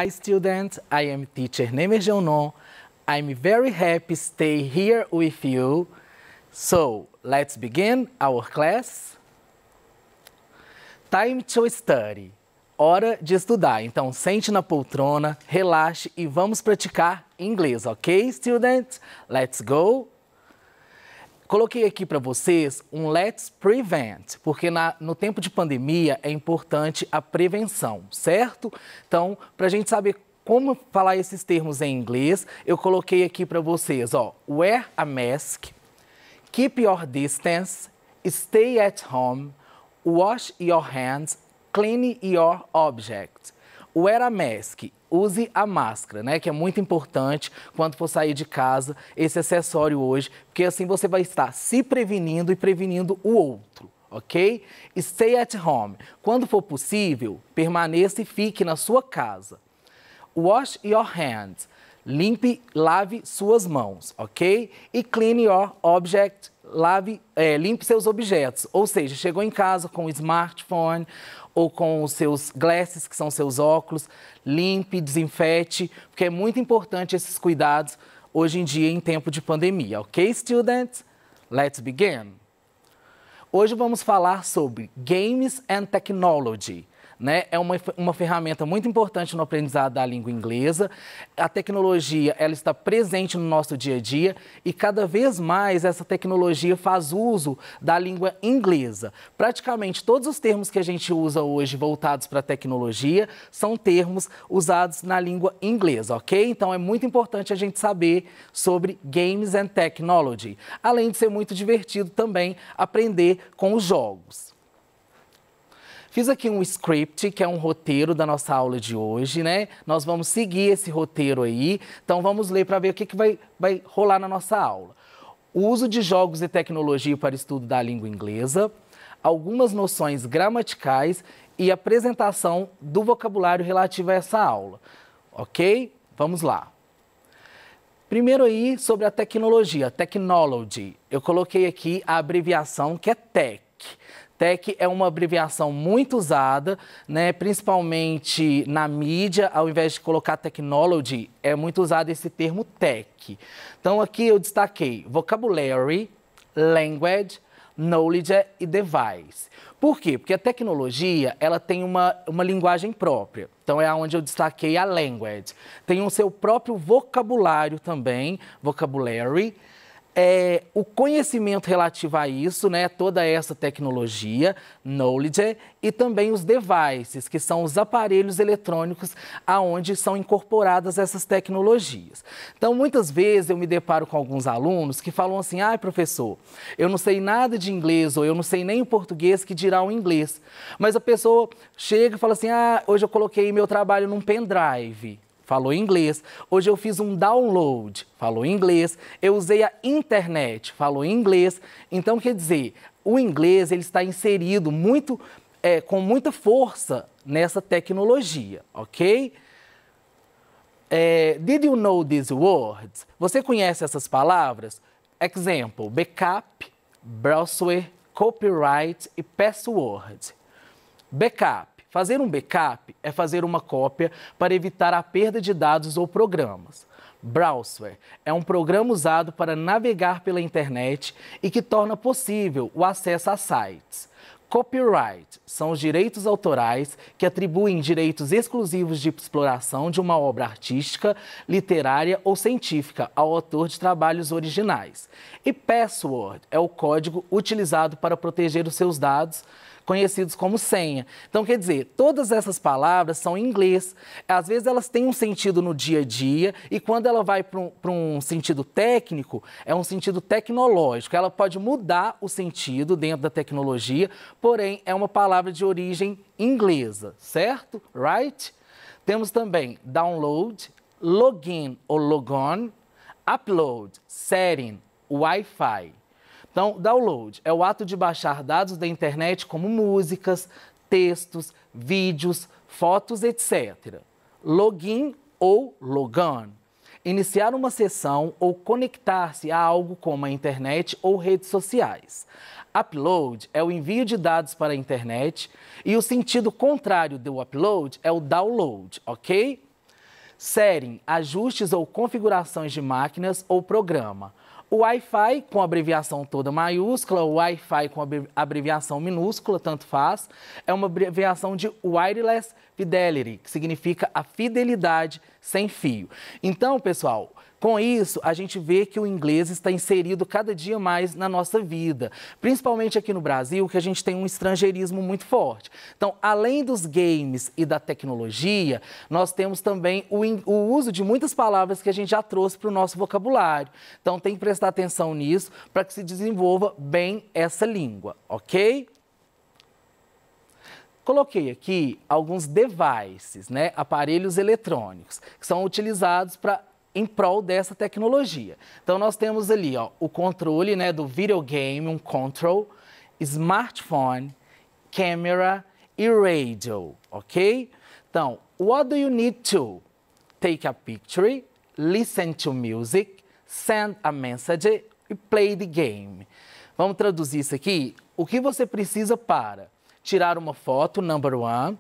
Hi students, I am teacher Nemer Jeunon. I'm very happy to stay here with you. So, let's begin our class. Time to study. Hora de estudar. Então, sente na poltrona, relaxe e vamos praticar inglês, ok, students? Let's go! Coloquei aqui para vocês um Let's Prevent, porque no tempo de pandemia é importante a prevenção, certo? Então, para a gente saber como falar esses termos em inglês, eu coloquei aqui para vocês, ó, wear a mask, keep your distance, stay at home, wash your hands, clean your objects. Wear a mask, use a máscara, né? Que é muito importante quando for sair de casa, esse acessório hoje, porque assim você vai estar se prevenindo e prevenindo o outro, ok? Stay at home. Quando for possível, permaneça e fique na sua casa. Wash your hands. Lave suas mãos, ok? E clean your object. Limpe seus objetos. Ou seja, chegou em casa com o smartphone ou com os seus glasses, que são seus óculos, limpe, desinfete, porque é muito importante esses cuidados hoje em dia em tempo de pandemia, ok, students? Let's begin. Hoje vamos falar sobre Games and Technology. Né? É uma ferramenta muito importante no aprendizado da língua inglesa. A tecnologia ela está presente no nosso dia a dia e cada vez mais essa tecnologia faz uso da língua inglesa. Praticamente todos os termos que a gente usa hoje voltados para a tecnologia são termos usados na língua inglesa, ok? Então é muito importante a gente saber sobre Games and Technology, além de ser muito divertido também aprender com os jogos. Fiz aqui um script, que é um roteiro da nossa aula de hoje, né? Nós vamos seguir esse roteiro aí, então vamos ler para ver o que vai rolar na nossa aula. O uso de jogos e tecnologia para estudo da língua inglesa, algumas noções gramaticais e apresentação do vocabulário relativo a essa aula, ok? Vamos lá. Primeiro aí, sobre a tecnologia, technology. Eu coloquei aqui a abreviação que é TEC. TEC é uma abreviação muito usada, né, principalmente na mídia, ao invés de colocar technology, é muito usado esse termo TEC. Então aqui eu destaquei vocabulary, language, knowledge e device. Por quê? Porque a tecnologia ela tem uma linguagem própria. Então é onde eu destaquei a language. Tem o seu próprio vocabulário também, vocabulary. O conhecimento relativo a isso, né, toda essa tecnologia, knowledge, e também os devices, que são os aparelhos eletrônicos aonde são incorporadas essas tecnologias. Então, muitas vezes eu me deparo com alguns alunos que falam assim, professor, eu não sei nada de inglês, ou eu não sei nem o português, que dirá o inglês. Mas a pessoa chega e fala assim, hoje eu coloquei meu trabalho num pendrive. Falou inglês. Hoje eu fiz um download, falou inglês. Eu usei a internet, falou inglês. Então, quer dizer, o inglês ele está inserido com muita força nessa tecnologia, ok? Did you know these words? Você conhece essas palavras? Example, backup, browser, copyright e password. Backup. Fazer um backup é fazer uma cópia para evitar a perda de dados ou programas. Browser é um programa usado para navegar pela internet e que torna possível o acesso a sites. Copyright são os direitos autorais que atribuem direitos exclusivos de exploração de uma obra artística, literária ou científica ao autor de trabalhos originais. E password é o código utilizado para proteger os seus dados, conhecidos como senha. Então, quer dizer, todas essas palavras são em inglês. Às vezes elas têm um sentido no dia a dia e quando ela vai para um sentido técnico, é um sentido tecnológico. Ela pode mudar o sentido dentro da tecnologia, porém é uma palavra de origem inglesa, certo? Right? Temos também download, login ou logon, upload, setting, Wi-Fi. Então, download é o ato de baixar dados da internet como músicas, textos, vídeos, fotos, etc. Login ou logon. Iniciar uma sessão ou conectar-se a algo como a internet ou redes sociais. Upload é o envio de dados para a internet e o sentido contrário do upload é o download, ok? Setting, ajustes ou configurações de máquinas ou programa. O Wi-Fi, com abreviação toda maiúscula, o Wi-Fi com abreviação minúscula, tanto faz, é uma abreviação de Wireless Fidelity, que significa a fidelidade sem fio. Então, pessoal, com isso, a gente vê que o inglês está inserido cada dia mais na nossa vida, principalmente aqui no Brasil, que a gente tem um estrangeirismo muito forte. Então, além dos games e da tecnologia, nós temos também o uso de muitas palavras que a gente já trouxe para o nosso vocabulário. Então, tem que prestar atenção nisso para que se desenvolva bem essa língua, ok? Coloquei aqui alguns devices, né, aparelhos eletrônicos, que são utilizados em prol dessa tecnologia. Então, nós temos ali ó, o controle, né, do videogame, um control, smartphone, camera e radio, ok? Então, what do you need to? Take a picture, listen to music, send a message e play the game. Vamos traduzir isso aqui? O que você precisa para tirar uma foto, number one.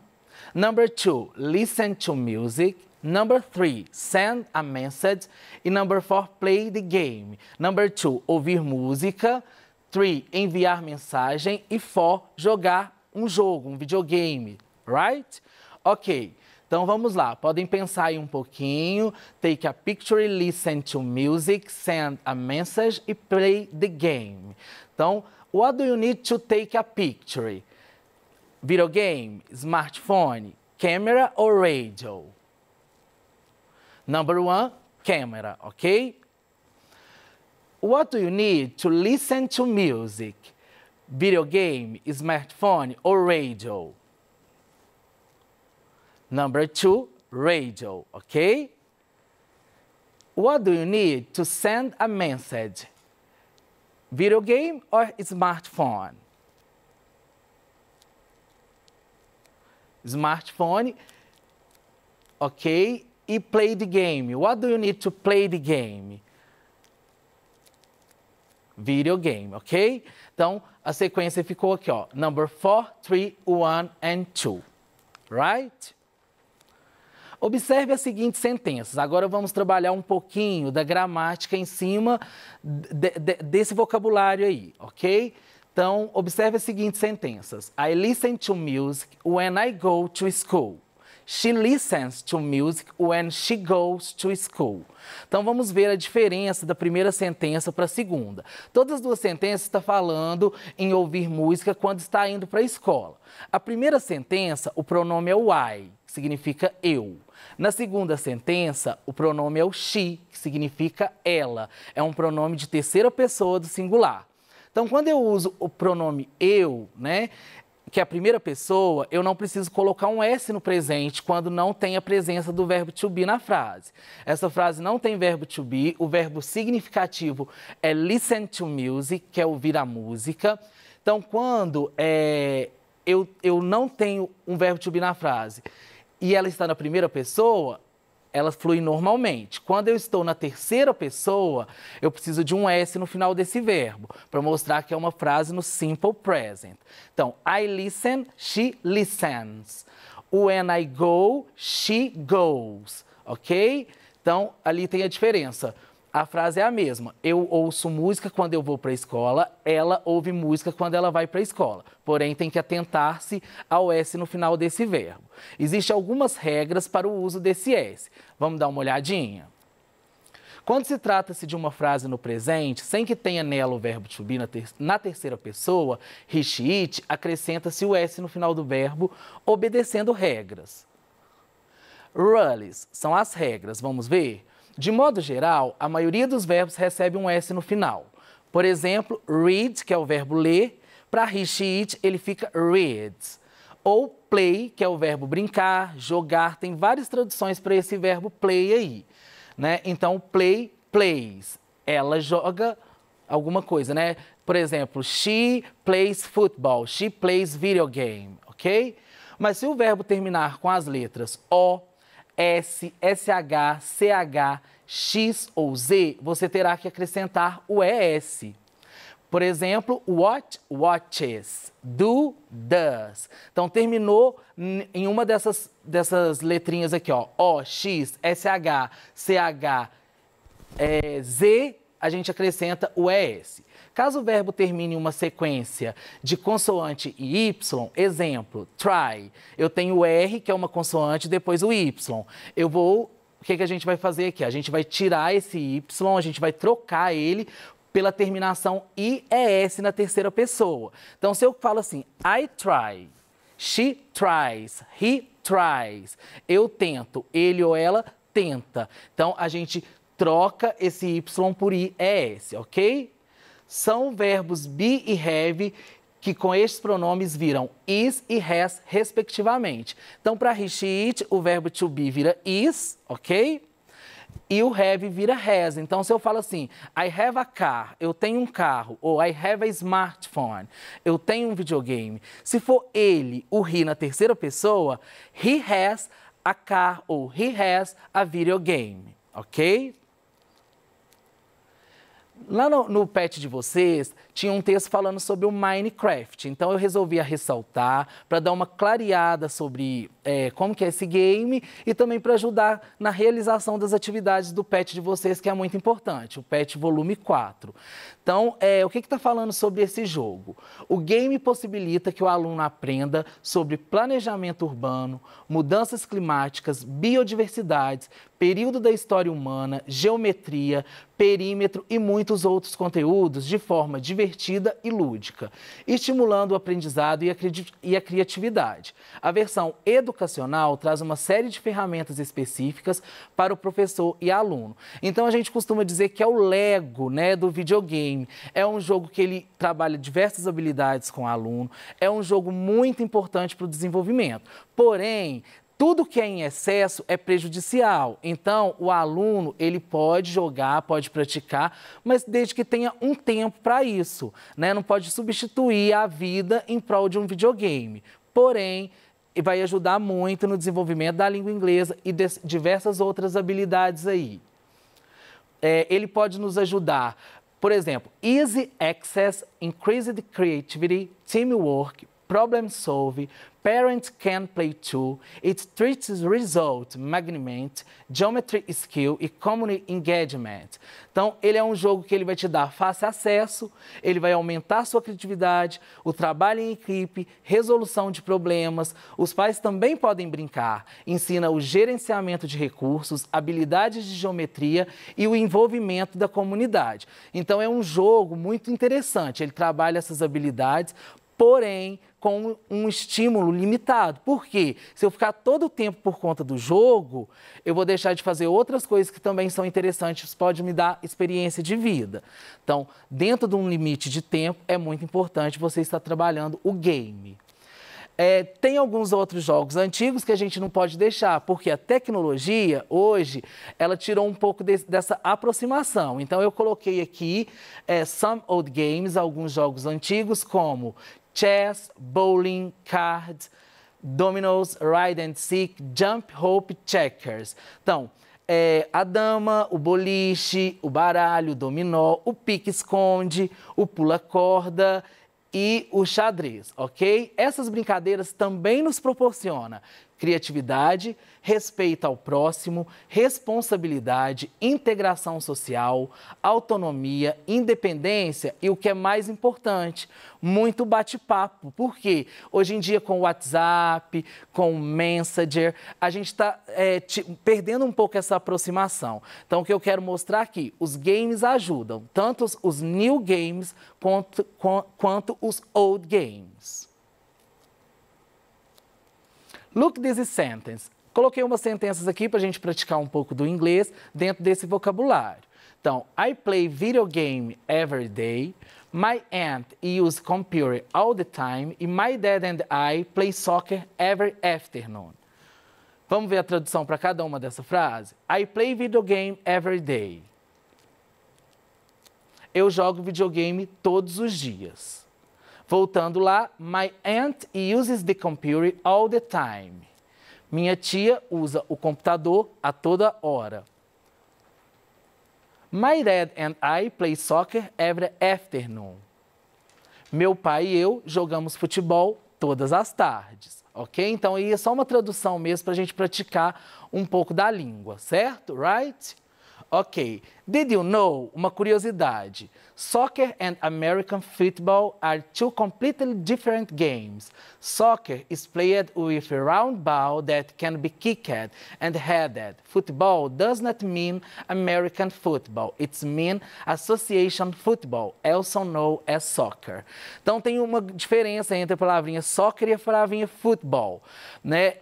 Number two, listen to music. Number 3, send a message. E number 4, play the game. Number 2, ouvir música. 3, enviar mensagem. E 4, jogar um jogo, um videogame. Right? Ok. Então vamos lá. Podem pensar aí um pouquinho. Take a picture, listen to music, send a message e play the game. Então, what do you need to take a picture? Videogame, smartphone, camera or radio? Number 1, camera, ok? What do you need to listen to music? Video game, smartphone or radio? Number 2, radio, ok? What do you need to send a message? Video game or smartphone? Smartphone, ok? E play the game. What do you need to play the game? Video game, ok? Então, a sequência ficou aqui, ó. Number 4, 3, 1 and 2. Right? Observe as seguintes sentenças. Agora vamos trabalhar um pouquinho da gramática em cima desse vocabulário aí, ok? Então, observe as seguintes sentenças. I listen to music when I go to school. She listens to music when she goes to school. Então, vamos ver a diferença da primeira sentença para a segunda. Todas as duas sentenças estão falando em ouvir música quando está indo para a escola. A primeira sentença, o pronome é o I, que significa eu. Na segunda sentença, o pronome é o she, que significa ela. É um pronome de terceira pessoa do singular. Então, quando eu uso o pronome eu, né, que é a primeira pessoa, eu não preciso colocar um S no presente quando não tem a presença do verbo to be na frase. Essa frase não tem verbo to be, o verbo significativo é listen to music, que é ouvir a música. Então, quando eu não tenho um verbo to be na frase e ela está na primeira pessoa, ela flui normalmente. Quando eu estou na terceira pessoa, eu preciso de um S no final desse verbo, para mostrar que é uma frase no simple present. Então, I listen, she listens. When I go, she goes. Ok? Então, ali tem a diferença. A frase é a mesma. Eu ouço música quando eu vou para a escola, ela ouve música quando ela vai para a escola. Porém, tem que atentar-se ao S no final desse verbo. Existem algumas regras para o uso desse S. Vamos dar uma olhadinha? Quando se trata-se de uma frase no presente, sem que tenha nela o verbo to be na terceira pessoa, he, she, it, acrescenta-se o S no final do verbo, obedecendo regras. Rules são as regras, vamos ver? De modo geral, a maioria dos verbos recebe um S no final. Por exemplo, read, que é o verbo ler, para he, she, it, ele fica reads. Ou play, que é o verbo brincar, jogar, tem várias traduções para esse verbo play aí, né? Então, play, plays. Ela joga alguma coisa, né? Por exemplo, she plays football, she plays video game, ok? Mas se o verbo terminar com as letras O, S, SH, CH, X ou Z, você terá que acrescentar o ES. Por exemplo, watch, watches, do, does. Então, terminou em uma dessas letrinhas aqui, ó. O, X, SH, CH, Z, a gente acrescenta o ES. Caso o verbo termine em uma sequência de consoante e Y, exemplo, try, eu tenho o R, que é uma consoante, depois o Y. O que a gente vai fazer aqui? A gente vai tirar esse Y, a gente vai trocar ele pela terminação IES na terceira pessoa. Então, se eu falo assim, I try, she tries, he tries, eu tento, ele ou ela tenta. Então, a gente troca esse Y por IES, ok? São verbos be e have que com estes pronomes viram is e has, respectivamente. Então, para he, she, it, o verbo to be vira is, ok? E o have vira has. Então, se eu falo assim, I have a car, eu tenho um carro, ou I have a smartphone, eu tenho um videogame. Se for ele, o he na terceira pessoa, he has a car ou he has a video game, ok? Lá no pet de vocês, tinha um texto falando sobre o Minecraft, então eu resolvi ressaltar para dar uma clareada sobre como que é esse game e também para ajudar na realização das atividades do pet de vocês, que é muito importante, o pet volume 4. Então, o que está falando sobre esse jogo? O game possibilita que o aluno aprenda sobre planejamento urbano, mudanças climáticas, biodiversidades, período da história humana, geometria, perímetro e muitos outros conteúdos de forma divertida e lúdica, estimulando o aprendizado e a criatividade. A versão educacional traz uma série de ferramentas específicas para o professor e aluno. Então, a gente costuma dizer que é o Lego, né, do videogame. É um jogo que ele trabalha diversas habilidades com o aluno, é um jogo muito importante para o desenvolvimento. Porém, tudo que é em excesso é prejudicial. Então, o aluno, ele pode jogar, pode praticar, mas desde que tenha um tempo para isso, né? Não pode substituir a vida em prol de um videogame. Porém, vai ajudar muito no desenvolvimento da língua inglesa e de diversas outras habilidades aí. Ele pode nos ajudar, por exemplo, easy access, increased creativity, teamwork, problem solving, parents can play too, it treats result, management, geometry skill e community engagement. Então, ele é um jogo que ele vai te dar fácil acesso, ele vai aumentar a sua criatividade, o trabalho em equipe, resolução de problemas. Os pais também podem brincar, ensina o gerenciamento de recursos, habilidades de geometria e o envolvimento da comunidade. Então, é um jogo muito interessante, ele trabalha essas habilidades, porém, com um estímulo limitado. Por quê? Se eu ficar todo o tempo por conta do jogo, eu vou deixar de fazer outras coisas que também são interessantes, pode me dar experiência de vida. Então, dentro de um limite de tempo, é muito importante você estar trabalhando o game. Tem alguns outros jogos antigos que a gente não pode deixar, porque a tecnologia, hoje, ela tirou um pouco dessa aproximação. Então, eu coloquei aqui some old games, alguns jogos antigos, como chess, bowling, cards, dominoes, ride and seek, jump, rope, checkers. Então, a dama, o boliche, o baralho, o dominó, o pique-esconde, o pula-corda e o xadrez, ok? Essas brincadeiras também nos proporcionam criatividade, respeito ao próximo, responsabilidade, integração social, autonomia, independência e o que é mais importante, muito bate-papo. Por quê? Hoje em dia, com o WhatsApp, com o Messenger, a gente está perdendo um pouco essa aproximação. Então, o que eu quero mostrar aqui, os games ajudam, tanto os new games quanto os old games. Look this sentence. Coloquei umas sentenças aqui para a gente praticar um pouco do inglês dentro desse vocabulário. Então, I play video game every day. My aunt uses computer all the time. E my dad and I play soccer every afternoon. Vamos ver a tradução para cada uma dessa frase? I play video game every day. Eu jogo videogame todos os dias. Voltando lá, my aunt uses the computer all the time. Minha tia usa o computador a toda hora. My dad and I play soccer every afternoon. Meu pai e eu jogamos futebol todas as tardes, ok? Então, aí é só uma tradução mesmo para a gente praticar um pouco da língua, certo? Right? Ok. Did you know? Uma curiosidade. Soccer and American football are two completely different games. Soccer is played with a round ball that can be kicked and headed. Football does not mean American football. It means association football, also known as soccer. Então, tem uma diferença entre a palavrinha soccer e a palavrinha football, né?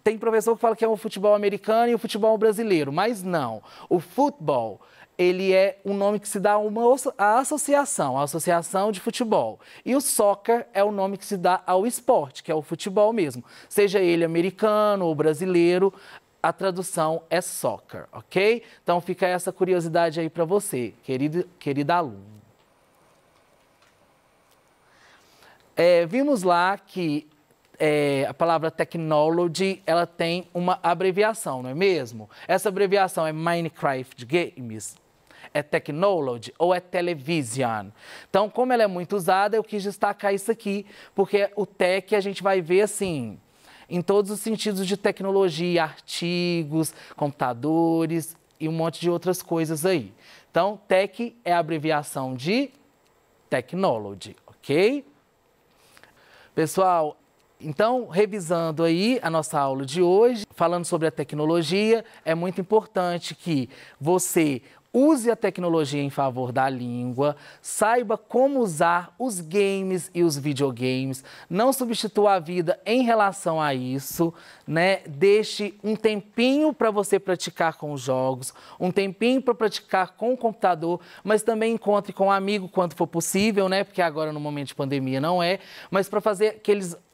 Tem professor que fala que é o futebol americano e o futebol brasileiro, mas não. O futebol, ele é um nome que se dá a associação de futebol. E o soccer é o nome que se dá ao esporte, que é o futebol mesmo. Seja ele americano ou brasileiro, a tradução é soccer, ok? Então fica essa curiosidade aí para você, querida aluno. Vimos lá que a palavra technology, ela tem uma abreviação, não é mesmo? Essa abreviação é Minecraft Games, é technology ou é television. Então, como ela é muito usada, eu quis destacar isso aqui, porque o tech a gente vai ver assim, em todos os sentidos de tecnologia, artigos, computadores e um monte de outras coisas aí. Então, tech é a abreviação de technology, ok? Pessoal, então, revisando aí a nossa aula de hoje, falando sobre a tecnologia, é muito importante que você use a tecnologia em favor da língua, saiba como usar os games e os videogames, não substitua a vida em relação a isso, né? Deixe um tempinho para você praticar com os jogos, um tempinho para praticar com o computador, mas também encontre com um amigo quando for possível, né? Porque agora no momento de pandemia não é, mas para fazer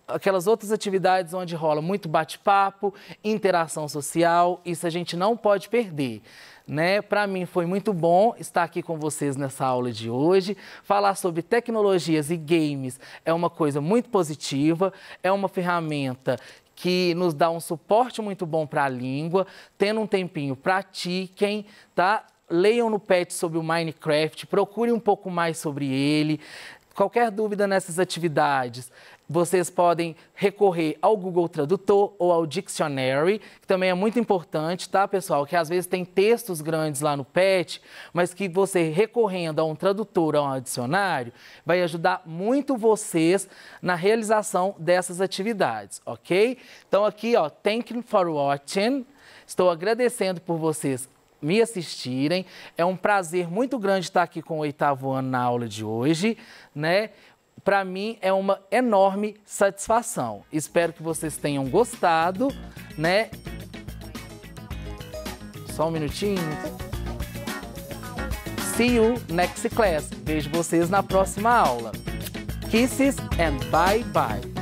aquelas outras atividades onde rola muito bate-papo, interação social, isso a gente não pode perder, né? Para mim foi muito bom estar aqui com vocês nessa aula de hoje. Falar sobre tecnologias e games é uma coisa muito positiva, é uma ferramenta que nos dá um suporte muito bom para a língua. Tendo um tempinho, pratiquem, tá? Leiam no PET sobre o Minecraft, procurem um pouco mais sobre ele. Qualquer dúvida nessas atividades, vocês podem recorrer ao Google Tradutor ou ao Dictionary, que também é muito importante, tá, pessoal? Que às vezes tem textos grandes lá no PET, mas que você recorrendo a um tradutor ou a um dicionário, vai ajudar muito vocês na realização dessas atividades, ok? Então aqui, ó, thank you for watching. Estou agradecendo por vocês me assistirem. É um prazer muito grande estar aqui com o 8º ano na aula de hoje, né? Para mim é uma enorme satisfação. Espero que vocês tenham gostado, né? Só um minutinho. See you next class. Vejo vocês na próxima aula. Kisses and bye bye.